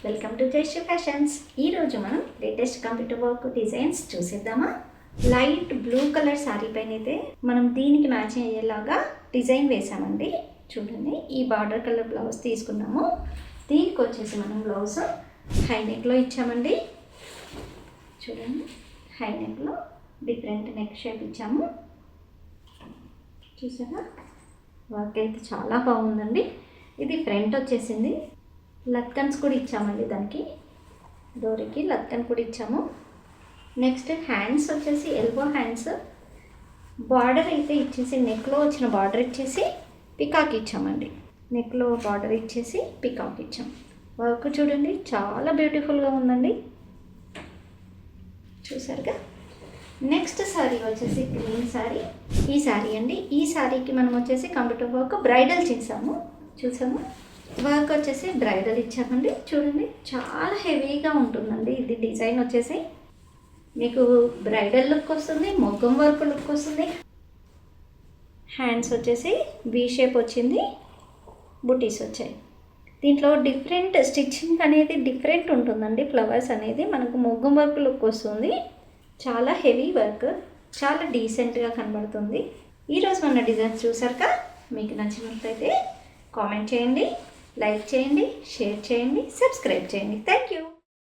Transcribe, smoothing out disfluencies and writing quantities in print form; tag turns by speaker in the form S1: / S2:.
S1: Welcome to Jayashree fashions. ఈరోజు మనం latest computer work designs చూసేద్దామా. లైట్ బ్లూ కలర్ శారీ పైన అయితే మనం దీనికి మ్యాచ్ అయ్యేలాగా డిజైన్ వేసామండి. చూడండి, ఈ బార్డర్ కలర్ బ్లౌజ్ తీసుకున్నాము. దీనికి వచ్చేసి మనం బ్లౌజ్ హై నెక్లో ఇచ్చామండి. చూడండి, హై నెక్లో డిఫరెంట్ నెక్ షేప్ ఇచ్చాము. చూసారా, వర్క్ అయితే చాలా బాగుందండి. ఇది ఫ్రంట్ వచ్చేసింది. లత్కన్స్ కూడా ఇచ్చామండి, దానికి డోరీకి లత్కన్ కూడా ఇచ్చాము. నెక్స్ట్ హ్యాండ్స్ వచ్చేసి ఎల్బో హ్యాండ్స్. బార్డర్ అయితే ఇచ్చేసి నెక్లో వచ్చిన బార్డర్ ఇచ్చేసి పికాక్ ఇచ్చామండి. నెక్లో బార్డర్ ఇచ్చేసి పికాక్ ఇచ్చాం. వర్క్ చూడండి, చాలా బ్యూటిఫుల్గా ఉందండి. చూసారుగా. నెక్స్ట్ శారీ వచ్చేసి గ్రీన్ శారీ. ఈ శారీ అండి. ఈ శారీకి మనం వచ్చేసి కంప్యూటర్ వర్క్ బ్రైడల్ చేసాము. చూసాము, వర్క్ వచ్చేసి బ్రైడల్ ఇచ్చామండి. చూడండి, చాలా హెవీగా ఉంటుందండి. ఇది డిజైన్ వచ్చేసి మీకు బ్రైడల్ లుక్ వస్తుంది, మొగ్గం వర్క్ లుక్ వస్తుంది. హ్యాండ్స్ వచ్చేసి వి షేప్ వచ్చింది, బుటీస్ వచ్చాయి. దీంట్లో డిఫరెంట్ స్టిచ్చింగ్ అనేది డిఫరెంట్ ఉంటుందండి. ఫ్లవర్స్ అనేది మనకు మొగ్గం వర్క్ లుక్ వస్తుంది. చాలా హెవీ వర్క్, చాలా డీసెంట్గా కనబడుతుంది. ఈరోజు మన డిజైన్స్ చూసాక మీకు నచ్చినట్లయితే కామెంట్ చేయండి, లైక్ చేయండి, షేర్ చేయండి, సబ్స్క్రైబ్ చేయండి. Thank you.